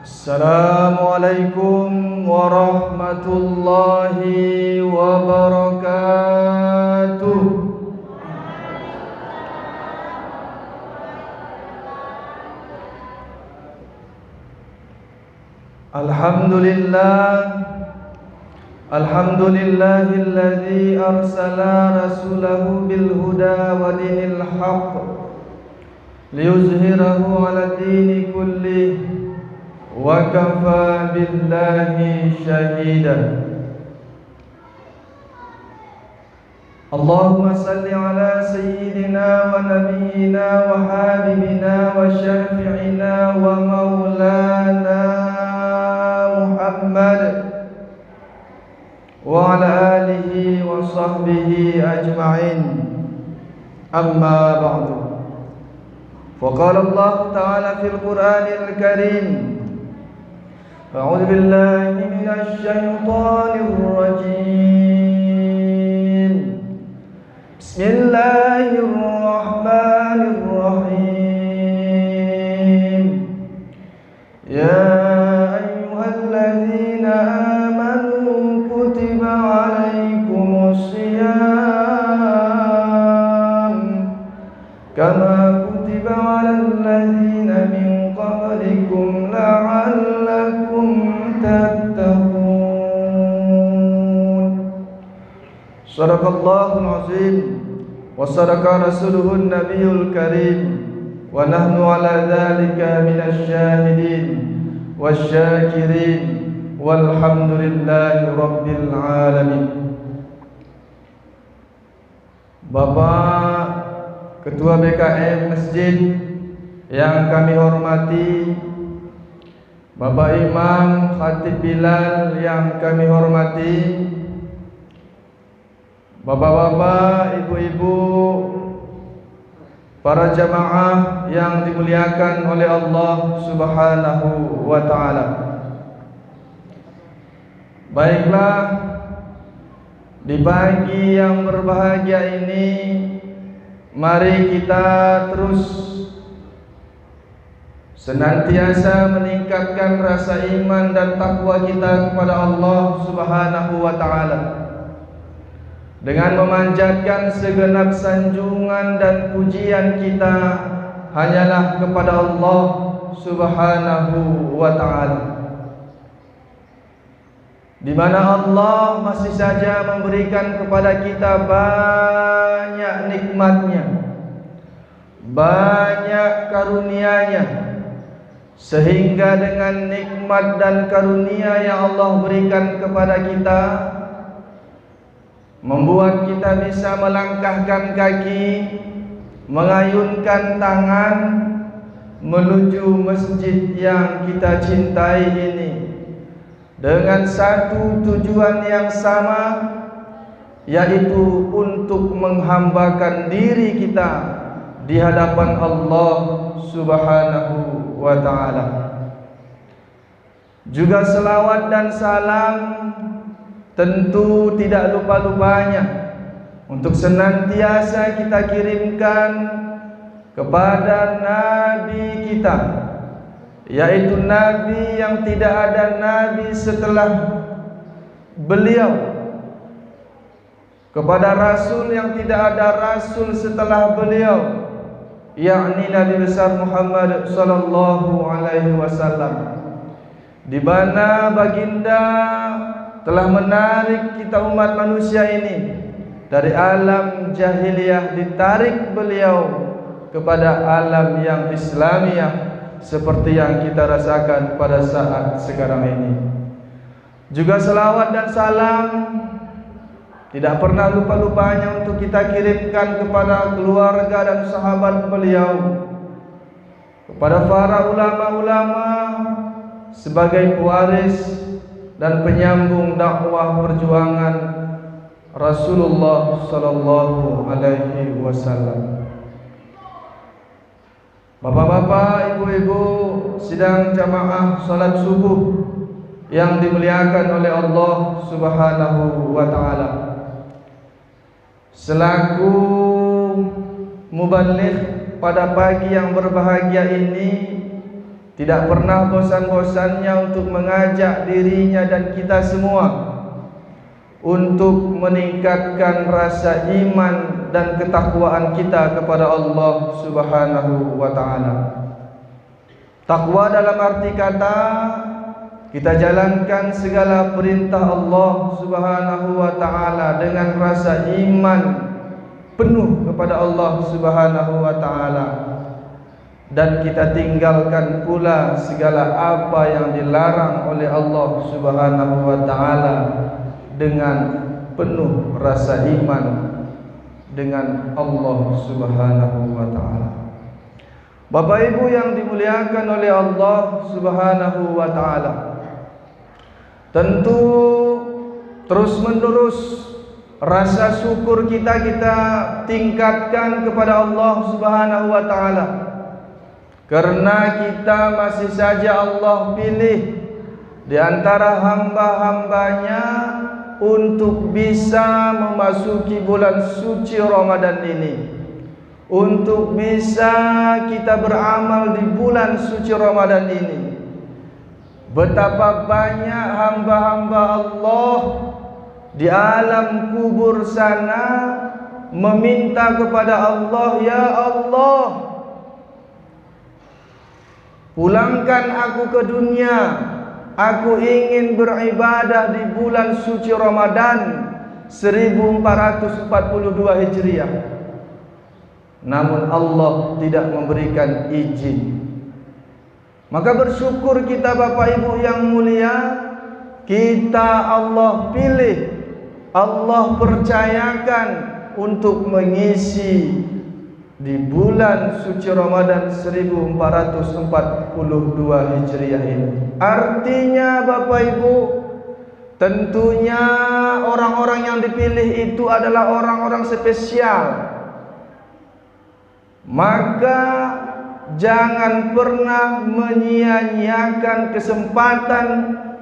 Assalamualaikum warahmatullahi wabarakatuh. Alhamdulillahilladzi arsala rasulahu bil huda wa dinil haqq liyuzhirahu 'ala dini kullih wa kafa billahi shahida. Allahumma salli ala sayyidina wa nabiyyina wa habibina wa syafi'ina wa maulana Muhammad wa ala alihi wa sahbihi ajma'in. Amma ba'du. Faqala Allah ta'ala fil Qur'anil Karim, أعوذ بالله من الشيطان الرجيم. بسم الله الرحمن الرحيم. يا أيها الذين آمنوا كتب عليكم الصيام كما كتب على الذين من قبلكم لعلكم تتقون. صدق الله العظيم وصدق رسوله النبي الكريم ونحن على ذلك من الشاهدين والشاكرين والحمد لله رب العالمين. Bapak Ketua BKM Masjid yang kami hormati, Bapak Imam Khatib Bilal yang kami hormati, bapak-bapak, ibu-ibu, para jamaah yang dimuliakan oleh Allah Subhanahu wa ta'ala. Baiklah, di pagi yang berbahagia ini, mari kita terus senantiasa meningkatkan rasa iman dan takwa kita kepada Allah Subhanahu wa ta'ala dengan memanjatkan segenap sanjungan dan pujian kita hanyalah kepada Allah Subhanahu wa ta'ala, di mana Allah masih saja memberikan kepada kita banyak nikmatnya, banyak karunia-Nya, sehingga dengan nikmat dan karunia yang Allah berikan kepada kita membuat kita bisa melangkahkan kaki, mengayunkan tangan menuju masjid yang kita cintai ini dengan satu tujuan yang sama, yaitu untuk menghambakan diri kita di hadapan Allah Subhanahu wa ta'ala. Juga selawat dan salam tentu tidak lupa-lupanya untuk senantiasa kita kirimkan kepada Nabi kita, yaitu Nabi yang tidak ada Nabi setelah beliau, kepada Rasul yang tidak ada Rasul setelah beliau, yakni Nabi besar Muhammad sallallahu alaihi wasallam, di mana baginda telah menarik kita umat manusia ini dari alam jahiliyah, ditarik beliau kepada alam yang Islamiyah seperti yang kita rasakan pada saat sekarang ini. Juga selawat dan salam tidak pernah lupa-lupanya untuk kita kirimkan kepada keluarga dan sahabat beliau, kepada para ulama-ulama sebagai pewaris dan penyambung dakwah perjuangan Rasulullah sallallahu alaihi wasallam. Bapak-bapak, ibu-ibu, sidang jamaah salat subuh yang dimuliakan oleh Allah Subhanahu wa ta'ala, selaku mubaligh pada pagi yang berbahagia ini, tidak pernah bosan-bosannya untuk mengajak dirinya dan kita semua untuk meningkatkan rasa iman dan ketakwaan kita kepada Allah Subhanahu wa ta'ala. Takwa dalam arti kata kita jalankan segala perintah Allah Subhanahu wa ta'ala dengan rasa iman penuh kepada Allah Subhanahu wa ta'ala, dan kita tinggalkan pula segala apa yang dilarang oleh Allah Subhanahu wa ta'ala dengan penuh rasa iman dengan Allah Subhanahu wa ta'ala. Bapak Ibu yang dimuliakan oleh Allah Subhanahu wa ta'ala, tentu terus menerus rasa syukur kita tingkatkan kepada Allah Subhanahu wa ta'ala, karena kita masih saja Allah pilih di antara hamba-hambanya untuk bisa memasuki bulan suci Ramadan ini, untuk bisa kita beramal di bulan suci Ramadan ini. Betapa banyak hamba-hamba Allah di alam kubur sana meminta kepada Allah, ya Allah, pulangkan aku ke dunia. Aku ingin beribadah di bulan suci Ramadan 1442 Hijriah. Namun Allah tidak memberikan izin. Maka bersyukur kita Bapak Ibu yang mulia, kita Allah pilih, Allah percayakan untuk mengisi di bulan suci Ramadan 1442 Hijriah ini. Artinya Bapak Ibu, tentunya orang-orang yang dipilih itu adalah orang-orang spesial. Maka jangan pernah menyia-nyiakan kesempatan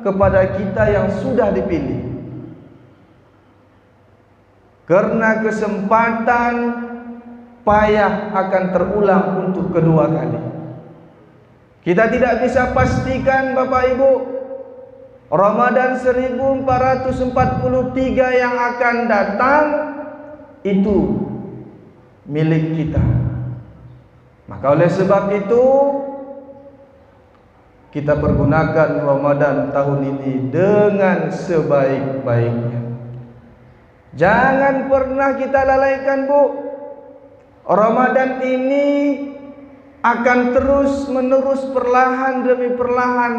kepada kita yang sudah dipilih, karena kesempatan payah akan terulang untuk kedua kali. Kita tidak bisa pastikan Bapak Ibu, Ramadan 1443 yang akan datang itu milik kita. Maka oleh sebab itu kita pergunakan Ramadan tahun ini dengan sebaik-baiknya. Jangan pernah kita lalaikan, Bu. Ramadan ini akan terus menerus perlahan demi perlahan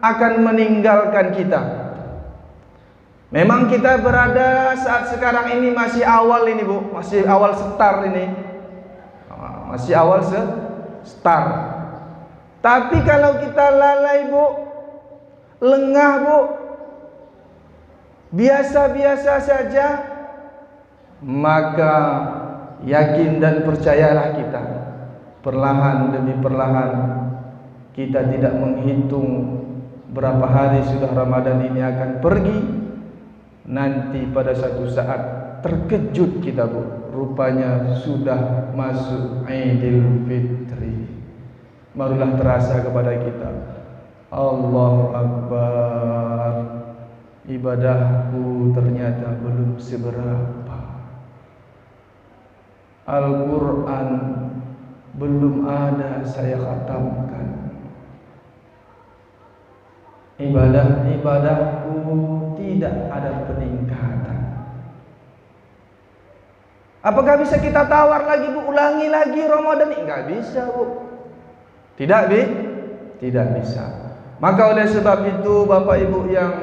akan meninggalkan kita. Memang kita berada saat sekarang ini masih awal ini, Bu, masih awal start ini. Masih awal start. Tapi kalau kita lalai, Bu, lengah, Bu, biasa-biasa saja, maka yakin dan percayalah kita, perlahan demi perlahan kita tidak menghitung berapa hari sudah Ramadan ini akan pergi. Nanti pada satu saat terkejut kita, Bu, rupanya sudah masuk Idul Fitri. Barulah terasa kepada kita, Allahu Akbar, ibadahku ternyata belum seberapa. Al-Quran belum ada saya khatamkan. Ibadah-ibadahku tidak ada peningkatan. Apakah bisa kita tawar lagi, Bu, ulangi lagi Ramadan ini? Enggak bisa, Bu. Tidak bisa. Maka oleh sebab itu Bapak Ibu yang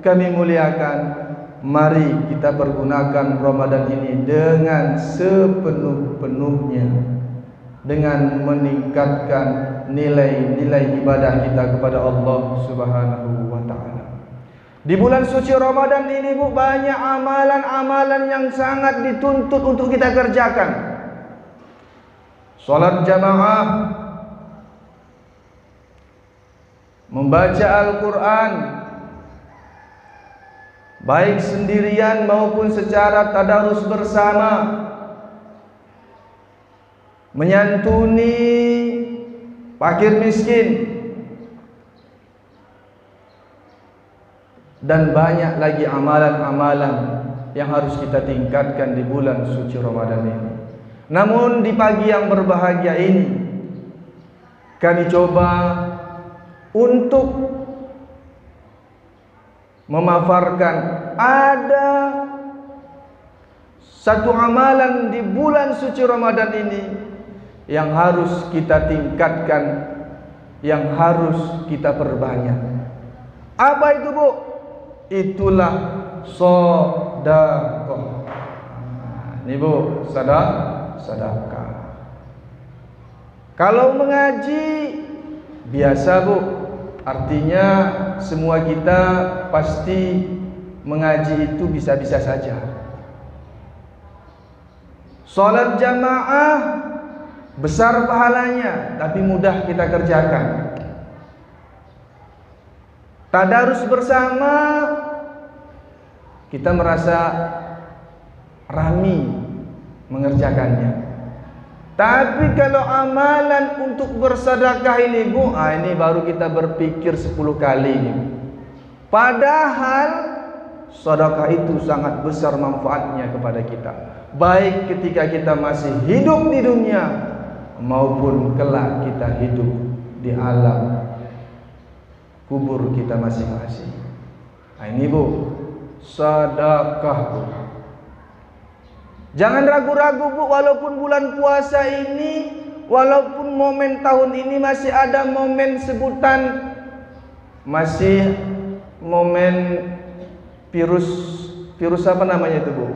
kami muliakan, mari kita pergunakan Ramadan ini dengan sepenuh-penuhnya, dengan meningkatkan nilai-nilai ibadah kita kepada Allah Subhanahu wa ta'ala. Di bulan suci Ramadan ini, Bu, banyak amalan-amalan yang sangat dituntut untuk kita kerjakan. Salat jamaah, membaca Al-Quran, baik sendirian maupun secara tadarus bersama, menyantuni fakir miskin, dan banyak lagi amalan-amalan yang harus kita tingkatkan di bulan suci Ramadan ini. Namun di pagi yang berbahagia ini, kami coba untuk memaparkan ada satu amalan di bulan suci Ramadan ini yang harus kita tingkatkan, yang harus kita perbanyak. Apa itu, Bu? Itulah sedekah. Ini, Bu, sedekah. Kalau mengaji biasa, Bu, artinya semua kita pasti mengaji itu bisa-bisa saja. Salat jamaah besar pahalanya, tapi mudah kita kerjakan. Tadarus bersama kita merasa rami mengerjakannya. Tapi kalau amalan untuk bersedekah ini, Bu, ini baru kita berpikir 10 kali ini. Padahal sedekah itu sangat besar manfaatnya kepada kita, baik ketika kita masih hidup di dunia maupun kelak kita hidup di alam kubur kita masing-masing. Ini, Bu, sedekah, Bu. Jangan ragu-ragu, Bu, walaupun bulan puasa ini, walaupun momen tahun ini masih ada momen sebutan, masih momen virus apa namanya itu, Bu?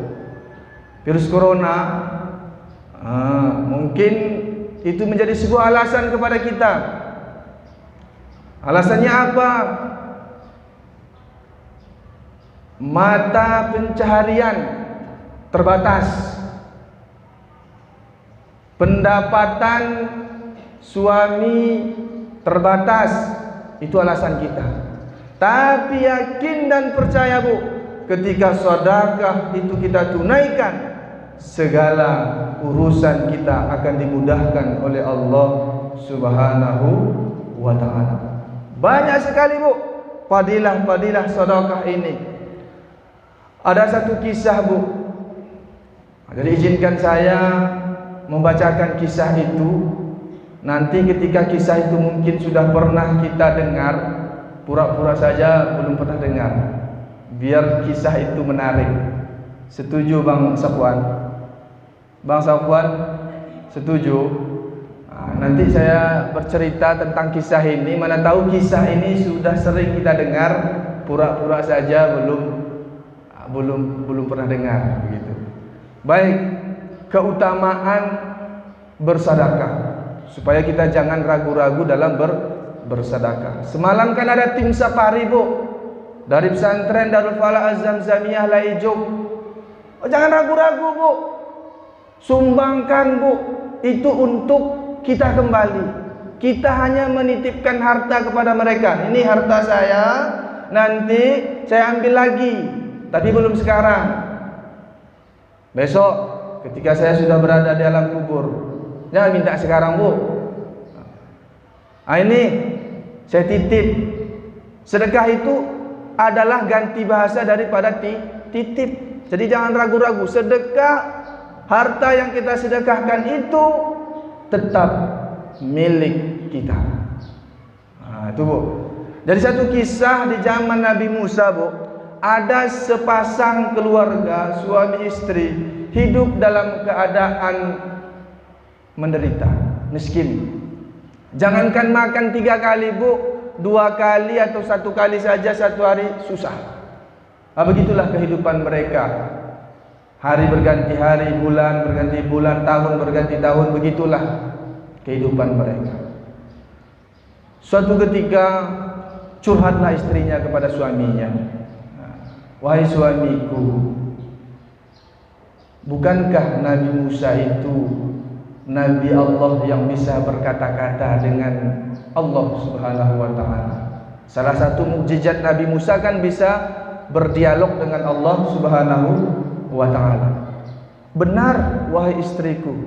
Virus corona. Mungkin itu menjadi sebuah alasan kepada kita. Alasannya apa? Mata pencaharian terbatas, pendapatan suami terbatas, itu alasan kita. Tapi yakin dan percaya, Bu, ketika sedekah itu kita tunaikan, segala urusan kita akan dimudahkan oleh Allah Subhanahu wa ta'ala. Banyak sekali, Bu, fadilah-fadilah sedekah ini. Ada satu kisah, Bu. Jadi izinkan saya membacakan kisah itu. Nanti ketika kisah itu mungkin sudah pernah kita dengar, pura-pura saja belum pernah dengar, biar kisah itu menarik. Setuju, Bang Safwan? Bang Safwan setuju? Nanti saya bercerita tentang kisah ini. Mana tahu kisah ini sudah sering kita dengar, pura-pura saja belum pernah dengar, begitu. Baik, keutamaan bersedekah, supaya kita jangan ragu-ragu dalam bersedekah. Semalam kan ada tim safari, Bu, dari pesantren Darul Falah Az-Zamzamiyah Laijuk. Jangan ragu-ragu, Bu. Sumbangkan, Bu. Itu untuk kita kembali. Kita hanya menitipkan harta kepada mereka. Ini harta saya, nanti saya ambil lagi, tapi belum sekarang. Besok ketika saya sudah berada di alam kubur, jangan minta sekarang, Bu. Ini saya titip. Sedekah itu adalah ganti bahasa daripada titip. Jadi jangan ragu-ragu. Sedekah, harta yang kita sedekahkan itu tetap milik kita. Itu, Bu. Jadi satu kisah di zaman Nabi Musa, Bu. Ada sepasang keluarga, suami istri, hidup dalam keadaan menderita, miskin. Jangankan makan 3 kali, Bu, 2 kali atau 1 kali saja satu hari susah. Begitulah kehidupan mereka. Hari berganti hari, bulan berganti bulan, tahun berganti tahun, begitulah kehidupan mereka. Suatu ketika curhatlah istrinya kepada suaminya. Wahai suamiku, bukankah Nabi Musa itu Nabi Allah yang bisa berkata-kata dengan Allah Subhanahu wa ta'ala? Salah satu mukjizat Nabi Musa kan bisa berdialog dengan Allah Subhanahu wa ta'ala. Benar, wahai istriku.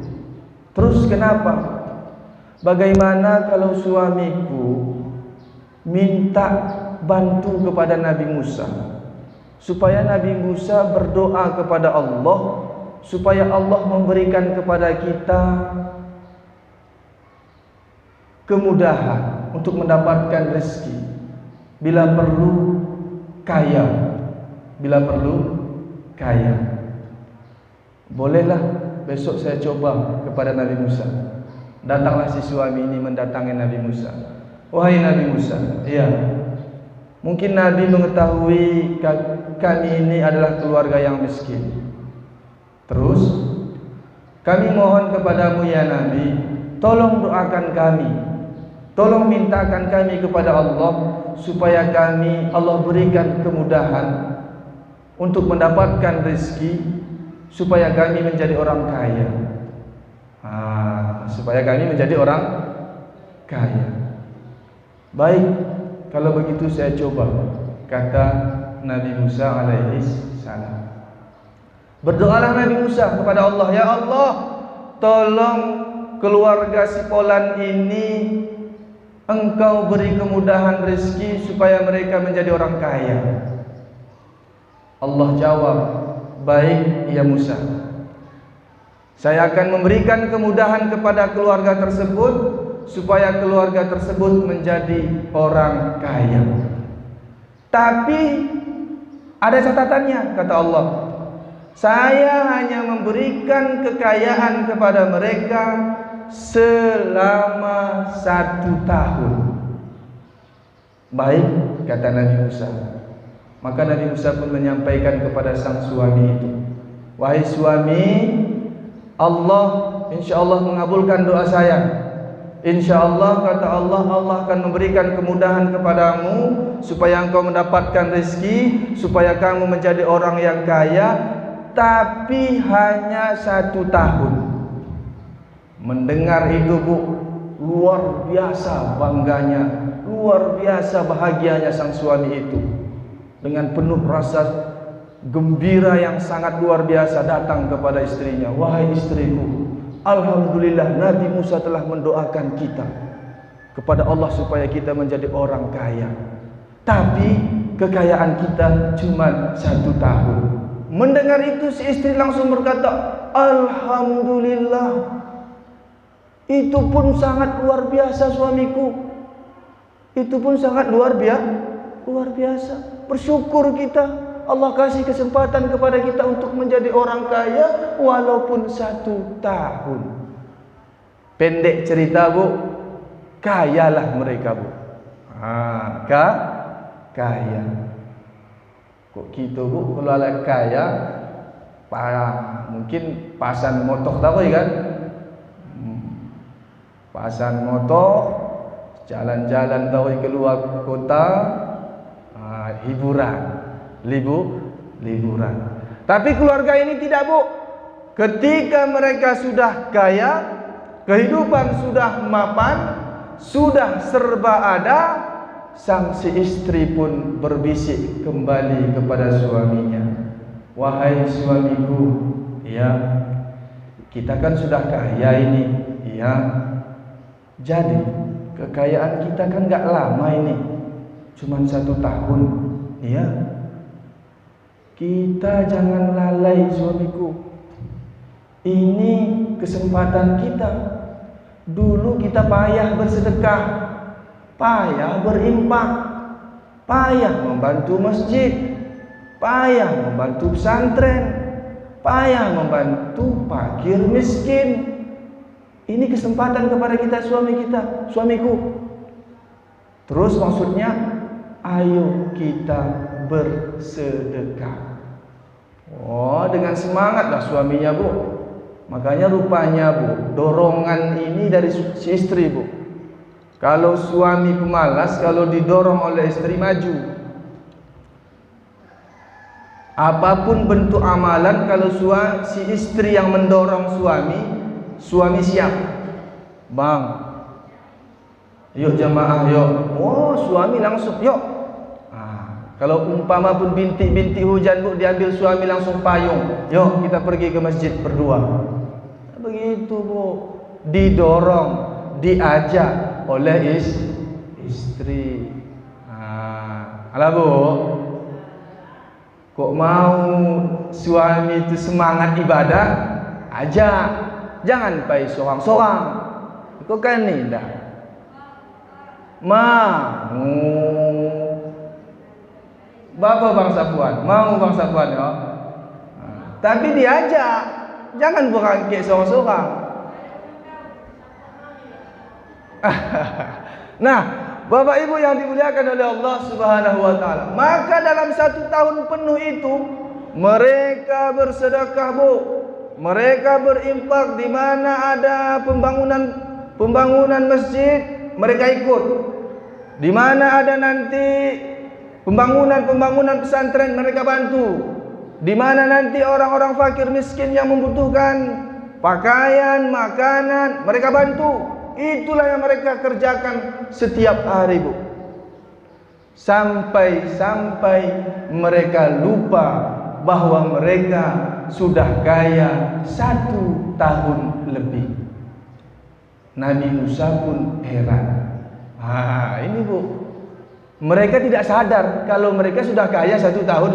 Terus kenapa? Bagaimana kalau suamiku minta bantu kepada Nabi Musa, supaya Nabi Musa berdoa kepada Allah, supaya Allah memberikan kepada kita kemudahan untuk mendapatkan rezeki, bila perlu kaya, bila perlu kaya. Bolehlah besok saya coba kepada Nabi Musa. Datanglah si suami ini mendatangi Nabi Musa. Wahai Nabi Musa, ya, mungkin Nabi mengetahui kami ini adalah keluarga yang miskin. Terus kami mohon kepadamu ya Nabi, tolong doakan kami, tolong mintakan kami kepada Allah, supaya kami Allah berikan kemudahan untuk mendapatkan rezeki, supaya kami menjadi orang kaya. Supaya kami menjadi orang kaya. Baik, kalau begitu saya coba, kata Nabi Musa alaihi salam. Berdoalah Nabi Musa kepada Allah, ya Allah, tolong keluarga si Polan ini Engkau beri kemudahan rezeki supaya mereka menjadi orang kaya. Allah jawab, baik ya Musa, saya akan memberikan kemudahan kepada keluarga tersebut, supaya keluarga tersebut menjadi orang kaya. Tapi ada catatannya, kata Allah, saya hanya memberikan kekayaan kepada mereka selama 1 tahun. Baik, kata Nabi Musa. Maka Nabi Musa pun menyampaikan kepada sang suami itu, wahai suami, Allah insya-Allah mengabulkan doa saya. InsyaAllah, kata Allah, Allah akan memberikan kemudahan kepadamu supaya engkau mendapatkan rezeki, supaya kamu menjadi orang yang kaya, tapi hanya 1 tahun. Mendengar itu, Bu, luar biasa bangganya, luar biasa bahagianya sang suami itu. Dengan penuh rasa gembira yang sangat luar biasa datang kepada istrinya, wahai istriku, alhamdulillah Nabi Musa telah mendoakan kita kepada Allah supaya kita menjadi orang kaya, tapi kekayaan kita cuma 1 tahun. Mendengar itu si istri langsung berkata, alhamdulillah, itu pun sangat luar biasa suamiku, itu pun sangat luar biasa. Bersyukur kita, Allah kasih kesempatan kepada kita untuk menjadi orang kaya walaupun 1 tahun. Pendek cerita, Bu, kayalah mereka, Bu. Kaya. Kok gitu, Bu? Kalau ala kaya, mungkin pasan motor tahu kan? Pasan motor, jalan-jalan tahu keluar kota, hiburan. Liburan. Tapi keluarga ini tidak, Bu. Ketika mereka sudah kaya, kehidupan sudah mapan, sudah serba ada, sang si istri pun berbisik kembali kepada suaminya, wahai suamiku, ya, kita kan sudah kaya ini, ya, jadi kekayaan kita kan gak lama ini, cuma 1 tahun, ya. Kita jangan lalai suamiku, ini kesempatan kita. Dulu kita payah bersedekah, payah berinfak, payah membantu masjid, payah membantu pesantren, payah membantu fakir miskin. Ini kesempatan kepada kita, suamiku. Terus maksudnya, ayo kita bersedekah. Oh, dengan semangatlah suaminya, Bu. Makanya rupanya, Bu, dorongan ini dari si istri, Bu. Kalau suami pemalas, kalau didorong oleh istri, maju. Apapun bentuk amalan, kalau si istri yang mendorong suami siap. Bang, yuk jamaah, yuk. Oh, suami langsung, yuk. Kalau umpama pun bintik-bintik hujan, Bu, diambil suami langsung payung. Yuk kita pergi ke masjid berdua. Begitu, Bu. Didorong, diajak oleh istri. Alah bu, kok mau suami itu semangat ibadah, ajak, jangan pai sorang-sorang. Kok kan ni dah. Mau Bapak bangsa Puan, mau bangsa Puan ya. Tapi diajak, jangan berangkit sorang-sorang. Nah, Bapak Ibu yang dimuliakan oleh Allah Subhanahu wa taala, maka dalam 1 tahun penuh itu mereka bersedekah, Bu. Mereka berinfak di mana ada pembangunan masjid, mereka ikut. Di mana ada nanti pembangunan pesantren, mereka bantu. Di mana nanti orang-orang fakir miskin yang membutuhkan pakaian, makanan, mereka bantu. Itulah yang mereka kerjakan setiap hari, Bu. Sampai mereka lupa bahwa mereka sudah kaya 1 tahun lebih. Nabi Musa pun heran. Ini Bu, mereka tidak sadar kalau mereka sudah kaya 1 tahun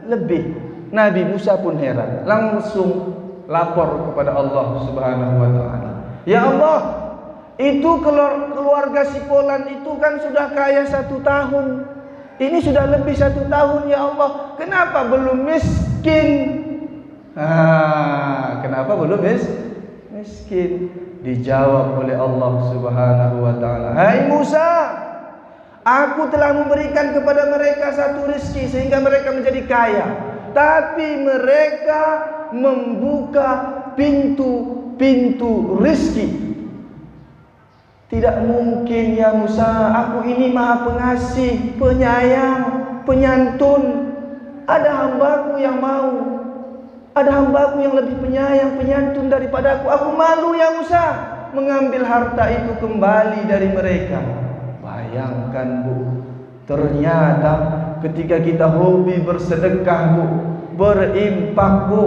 lebih. Nabi Musa pun heran, langsung lapor kepada Allah Subhanahu wa taala. Ya Allah, itu keluarga si Polan itu kan sudah kaya 1 tahun. Ini sudah lebih 1 tahun ya Allah. Kenapa belum miskin? Kenapa belum miskin? Dijawab oleh Allah Subhanahu wa taala. Hai Musa, aku telah memberikan kepada mereka 1 rezeki sehingga mereka menjadi kaya. Tapi mereka membuka pintu rezeki. Tidak mungkin ya Musa, aku ini maha pengasih, penyayang, penyantun. Ada hambaku yang mau, ada hambaku yang lebih penyayang, penyantun daripada aku. Aku malu ya Musa mengambil harta itu kembali dari mereka. Bayangkan Bu, ternyata ketika kita hobi bersedekah Bu, berinfak Bu,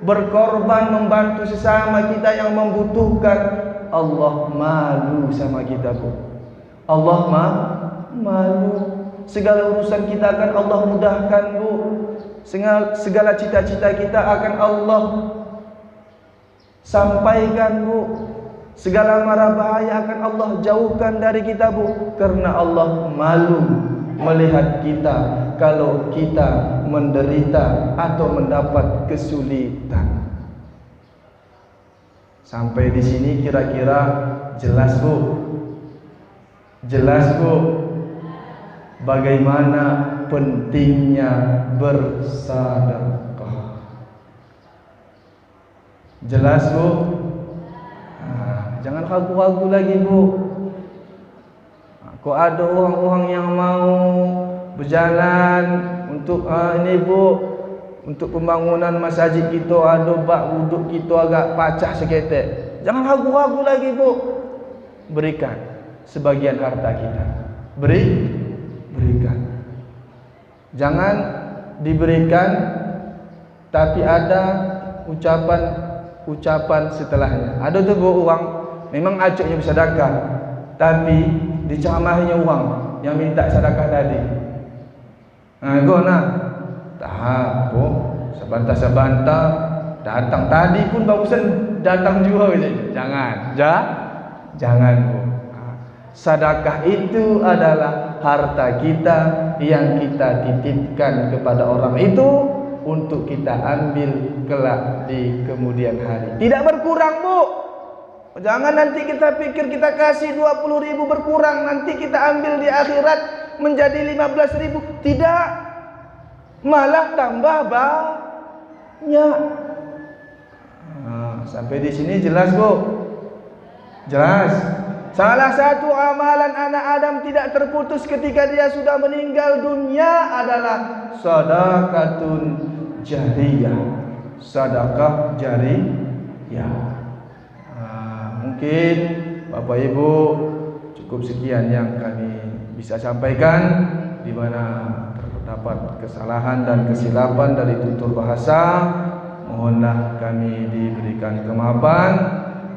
berkorban membantu sesama kita yang membutuhkan, Allah malu sama kita Bu. Allah malu. Segala urusan kita akan Allah mudahkan Bu. Segala cita-cita kita akan Allah sampaikan Bu. Segala mara bahaya akan Allah jauhkan dari kita Bu. Karena Allah malu melihat kita kalau kita menderita atau mendapat kesulitan. Sampai di sini kira-kira jelas Bu? Jelas Bu? Bagaimana pentingnya bersedekah? Jelas Bu? Jangan ragu-ragu lagi Bu. Kok ada orang-orang yang mau berjalan untuk ini Bu, untuk pembangunan masjid kita, ada bak wuduk kita agak pacah seketek. Jangan ragu-ragu lagi Bu. Berikan sebagian harta kita. Berikan. Jangan diberikan tapi ada ucapan setelahnya. Ada tu Bu orang memang acuknya bersedekah, tapi dicamahinya orang yang minta sedekah tadi. Tak Bu, sebantah-sebantah datang tadi pun barusan datang juga gitu. Jangan Bu. Sedekah itu adalah harta kita yang kita titipkan kepada orang itu untuk kita ambil kelak di kemudian hari. Tidak berkurang Bu. Jangan nanti kita pikir kita kasih 20.000 berkurang, nanti kita ambil di akhirat menjadi 15.000. Tidak. Malah tambah banyak. Sampai di sini jelas Bu? Jelas. Salah satu amalan anak Adam tidak terputus ketika dia sudah meninggal dunia adalah sedekahun jariyah. Sedekah jariyah. Mungkin Bapak Ibu cukup sekian yang kami bisa sampaikan, di mana terdapat kesalahan dan kesilapan dari tutur bahasa, mohonlah kami diberikan kemaafan.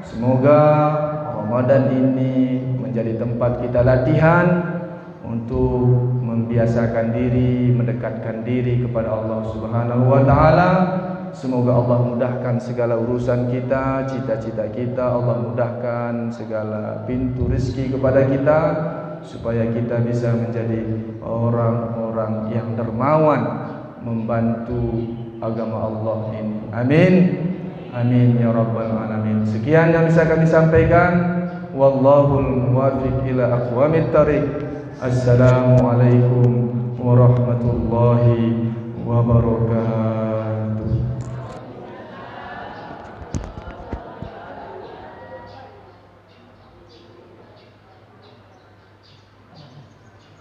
Semoga Ramadan ini menjadi tempat kita latihan untuk membiasakan diri, mendekatkan diri kepada Allah Subhanahu wa taala. Semoga Allah mudahkan segala urusan kita, cita-cita kita. Allah mudahkan segala pintu rezeki kepada kita, supaya kita bisa menjadi orang-orang yang dermawan membantu agama Allah ini. Amin. Amin ya rabbal alamin. Sekian yang bisa kami sampaikan. Wallahul muwaffiq ila aqwamit thariq. Assalamualaikum warahmatullahi wabarakatuh.